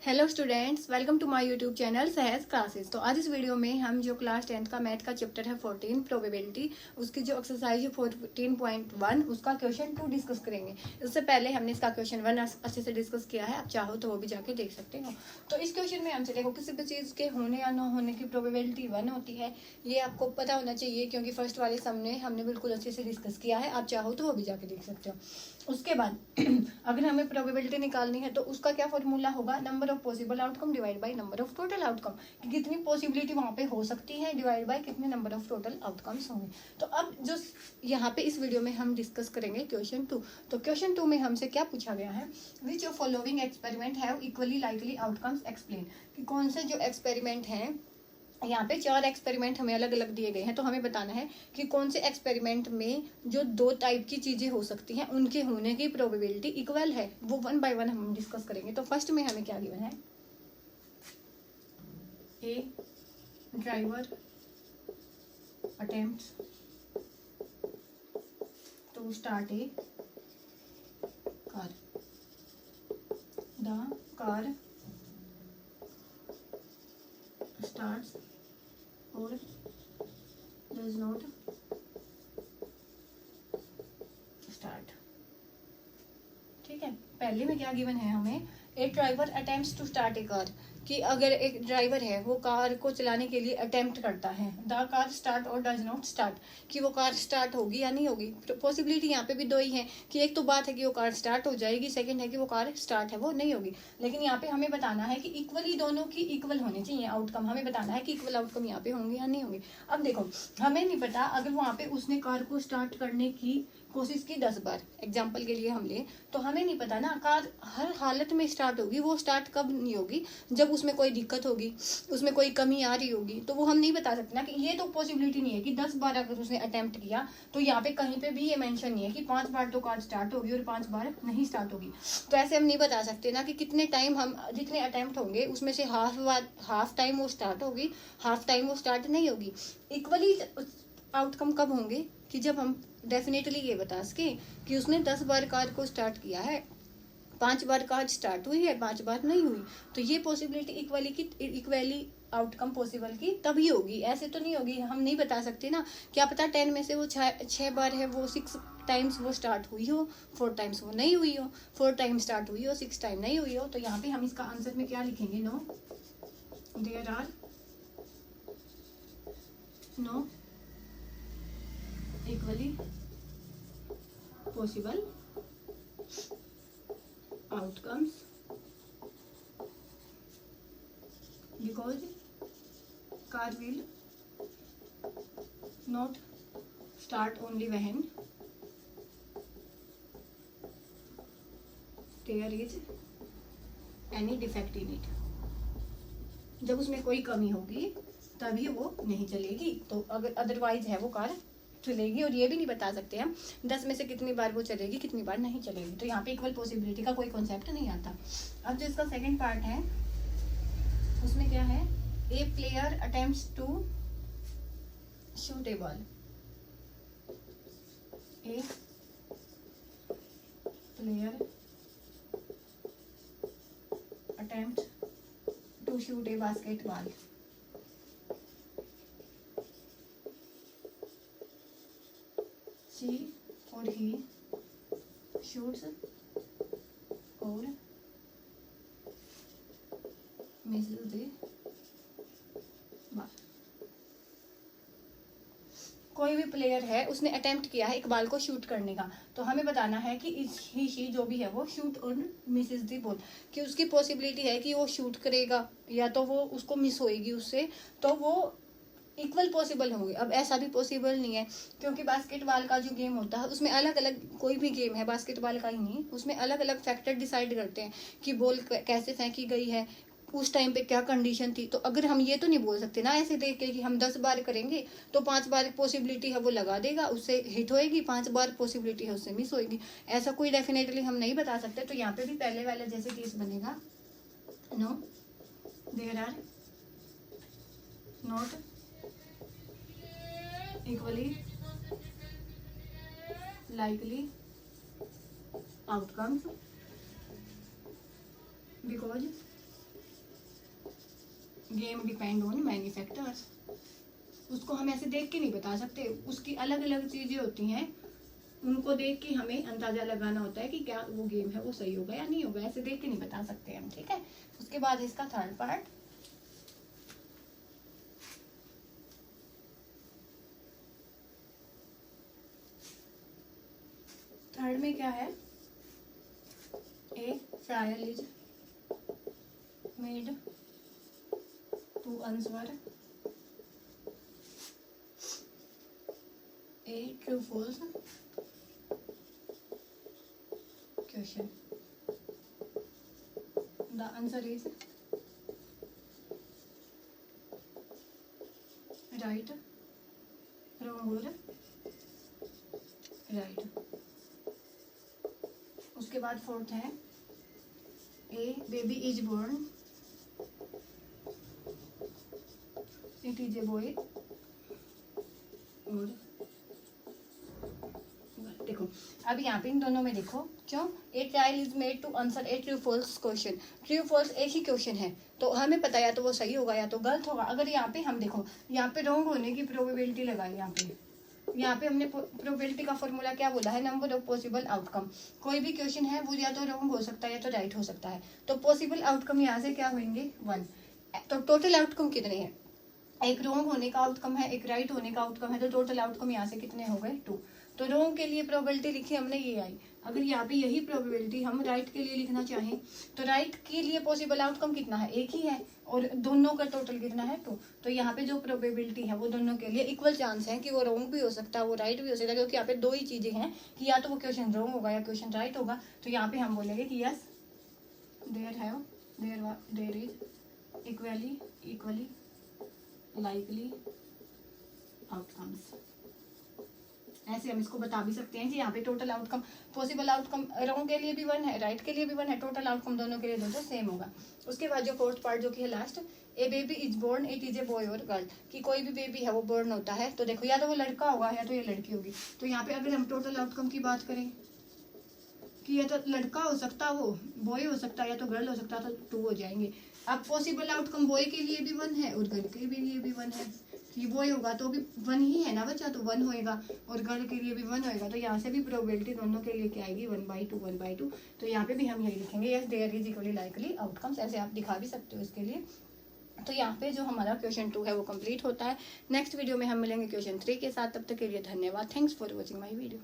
Hello students, welcome to my YouTube channel Sahaj classes. तो आज इस वीडियो में हम जो क्लास 10th का मैथ का चैप्टर है 14 प्रोबेबिलिटी, उसकी जो एक्सरसाइज है 14.1 उसका क्वेश्चन 2 डिस्कस करेंगे। इससे पहले हमने इसका क्वेश्चन 1 अच्छे से डिस्कस किया है, आप चाहो तो वो भी जाके देख सकते हो। तो इस क्वेश्चन में हमसे देखो किसी भी चीज़ के होने या न होने की प्रोबेबिलिटी 1 होती है, ये आपको पता होना चाहिए क्योंकि फर्स्ट वाले सम में हमने बिल्कुल अच्छे से डिस्कस किया है, आप चाहो तो वो भी जाके देख सकते हो। उसके बाद अगर हमें प्रोबेबिलिटी निकालनी है तो उसका क्या फॉर्मूला होगा, number of possible outcome divide by number of total outcome, कि कितनी पॉसिबिलिटी वहां पे हो सकती है डिवाइड बाय कितने नंबर ऑफ टोटल आउटकम्स होंगे। तो अब जो यहाँ पे इस वीडियो में हम डिस्कस करेंगे क्वेश्चन 2। तो क्वेश्चन 2 में हमसे क्या पूछा गया है, which of following experiment have equally likely outcomes explain, कि कौन से जो एक्सपेरिमेंट हैं, यहाँ पे 4 एक्सपेरिमेंट हमें अलग अलग दिए गए हैं, तो हमें बताना है कि कौन से एक्सपेरिमेंट में जो 2 टाइप की चीजें हो सकती हैं उनके होने की प्रोबेबिलिटी इक्वल है, वो 1 बाय 1 हम डिस्कस करेंगे। तो फर्स्ट में हमें क्या गिवन है, a driver attempts to start a car, the car starts or does not start। ठीक है, पहले में क्या गिवन है हमें, a driver attempts to start a car, कि अगर एक ड्राइवर है वो कार को चलाने के लिए अटेम्प्ट करता है, द कार स्टार्ट और डज नॉट स्टार्ट, कि वो कार स्टार्ट होगी या नहीं होगी। पॉसिबिलिटी यहाँ पे भी 2 ही है, कि एक तो बात है कि वो कार स्टार्ट हो जाएगी, सेकंड है कि वो कार स्टार्ट है वो नहीं होगी। लेकिन यहाँ पे हमें बताना है कि इक्वली दोनों की इक्वल होनी चाहिए आउटकम, हमें बताना है कि इक्वल आउटकम यहाँ पे होंगे या नहीं होंगे। अब देखो, हमें नहीं पता अगर वहां पे उसने कार को स्टार्ट करने की कोशिश की 10 बार, एग्जाम्पल के लिए हम ले, तो हमें नहीं पता ना कार हर हालत में स्टार्ट होगी, वो स्टार्ट कब नहीं होगी, जब उसमें कोई दिक्कत होगी, उसमें कोई कमी आ रही होगी, तो वो हम नहीं बता सकते ना। कि ये तो पॉसिबिलिटी नहीं है कि 10 बार अगर उसने अटेम्प्ट किया, तो यहाँ पे कहीं पे भी ये मेंशन नहीं है कि 5 बार तो कार स्टार्ट होगी और 5 बार नहीं स्टार्ट होगी। तो ऐसे हम नहीं बता सकते ना कि कितने टाइम हम जितने अटेम्प्ट होंगे उसमें से हाफ टाइम वो स्टार्ट होगी, हाफ टाइम वो स्टार्ट नहीं होगी। इक्वली आउटकम कब होंगे, कि जब हम डेफिनेटली ये बता सके कि उसने 10 बार कार को स्टार्ट किया है, 5 बार कार स्टार्ट हुई है, 5 बार नहीं हुई, तो ये पॉसिबिलिटी इक्वली आउटकम पॉसिबल की तभी होगी, ऐसे तो नहीं होगी। हम नहीं बता सकते ना, क्या पता 10 में से वो 6 बार है वो 6 टाइम्स वो स्टार्ट हुई हो, 4 टाइम्स वो नहीं हुई हो, 4 टाइम स्टार्ट हुई हो, 6 टाइम नहीं हुई हो। तो यहाँ पे हम इसका आंसर में क्या लिखेंगे, no there are no equally possible outcomes because car will not start only when there is any defect in it, जब उसमें कोई कमी होगी तभी वो नहीं चलेगी, तो अगर अदरवाइज है वो कार चलेगी। और ये भी नहीं बता सकते हम 10 में से कितनी बार वो चलेगी, कितनी बार नहीं चलेगी, तो यहाँ पे इक्वल पॉसिबिलिटी का कोई कॉन्सेप्ट नहीं आता। अब जो इसका सेकंड पार्ट है उसमें क्या है, a player attempts to shoot a ball, a player attempts to shoot a basketball, she or he shoots or misses the ball। कोई भी प्लेयर है उसने अटेम्प्ट किया है एक बॉल को शूट करने का, तो हमें बताना है कि ही जो भी है वो शूट और मिसेस दी बॉल, कि उसकी पॉसिबिलिटी है कि वो शूट करेगा या तो वो उसको मिस होएगी उससे, तो वो इक्वल पॉसिबल होंगे। अब ऐसा भी पॉसिबल नहीं है क्योंकि बास्केटबॉल का जो गेम होता है उसमें अलग अलग, कोई भी गेम है बास्केटबॉल का ही नहीं, उसमें अलग अलग फैक्टर डिसाइड करते हैं कि बॉल कैसे फेंकी गई है, उस टाइम पे क्या कंडीशन थी। तो अगर हम ये तो नहीं बोल सकते ना ऐसे देख के कि हम 10 बार करेंगे तो 5 बार पॉसिबिलिटी है वो लगा देगा, उससे हिट होएगी, 5 बार पॉसिबिलिटी है उससे मिस होएगी, ऐसा कोई डेफिनेटली हम नहीं बता सकते। तो यहाँ पे भी पहले वाले जैसे केस बनेगा, no there are not equally likely outcomes because game depend on many factors. उसको हम ऐसे देख के नहीं बता सकते, उसकी अलग अलग चीजें होती हैं, उनको देख के हमें अंदाजा लगाना होता है कि क्या वो गेम है वो सही होगा या नहीं होगा, ऐसे देख के नहीं बता सकते हम, ठीक है। उसके बाद इसका थर्ड पार्ट, थर्ड में क्या है, a trial is made to answer a true false question. The answer is right, wrong or right। उसके बाद फोर्थ है, a baby is born, it is a boy और देखो अब यहाँ पे इन दोनों में देखो क्यों, a trial is made to answer a true false question. True false एक ही क्वेश्चन है तो हमें पता या तो वो सही होगा या तो गलत होगा। अगर यहाँ पे हम देखो, यहाँ पे रॉन्ग होने की प्रोबेबिलिटी लगाई, यहाँ पे हमने प्रोबेबिलिटी का फॉर्मूला क्या बोला है, नंबर ऑफ पॉसिबल आउटकम। कोई भी क्वेश्चन है वो या तो रॉन्ग हो सकता है या तो राइट हो सकता है, तो पॉसिबल आउटकम यहाँ से क्या होंगे 1। तो टोटल आउटकम कितने हैं, एक रॉन्ग होने का आउटकम है, एक राइट होने का आउटकम है, तो टोटल आउटकम यहाँ से कितने हो गए 2। तो रॉन्ग के लिए प्रोबेबिलिटी लिखी हमने ये आई। अगर यहाँ पे यही प्रोबेबिलिटी हम राइट के लिए लिखना चाहें तो राइट के लिए पॉसिबल आउटकम कितना है, एक ही है, और दोनों का टोटल कितना है 2। तो यहाँ पे जो प्रोबेबिलिटी है वो दोनों के लिए इक्वल चांस है कि वो रॉन्ग भी हो सकता है वो राइट भी हो सकता है, क्योंकि यहाँ पे दो ही चीजें हैं कि या तो वो क्वेश्चन रॉन्ग होगा या क्वेश्चन राइट होगा। तो यहाँ पे हम बोलेंगे कि yes there is equally likely outcomes. ऐसे हम इसको बता भी सकते हैं कि यहाँ पे total outcome, possible outcome wrong के लिए भी 1 है, राइट के लिए भी 1 है, टोटल आउटकम दोनों के लिए दोनों सेम होगा। उसके बाद जो फोर्थ पार्ट जो कि है last, a baby is born, it is a boy और गर्ल, कि कोई भी बेबी है वो बोर्न होता है तो देखो या तो वो लड़का होगा या तो ये लड़की होगी। तो यहाँ पे अगर हम टोटल आउटकम की बात करें कि या तो लड़का हो सकता, वो बॉय हो सकता है या तो गर्ल हो सकता, तो 2 हो जाएंगे। अब पॉसिबल आउटकम बॉय के लिए भी 1 है और गर्ल के लिए भी 1 है। ये बॉय होगा तो भी 1 ही है ना बच्चा, तो 1 होएगा, और गर्ल के लिए भी 1 होएगा। तो यहाँ से भी प्रोबेबिलिटी दोनों के लिए क्या आएगी 1/2। तो यहाँ पे भी हम यही लिखेंगे, yes there is equally likely outcomes. ऐसे आप दिखा भी सकते हो इसके लिए। तो यहाँ पे जो हमारा क्वेश्चन 2 है वो कंप्लीट होता है। नेक्स्ट वीडियो में हम मिलेंगे क्वेश्चन 3 के साथ। तब तक के लिए धन्यवाद। Thanks for watching my video.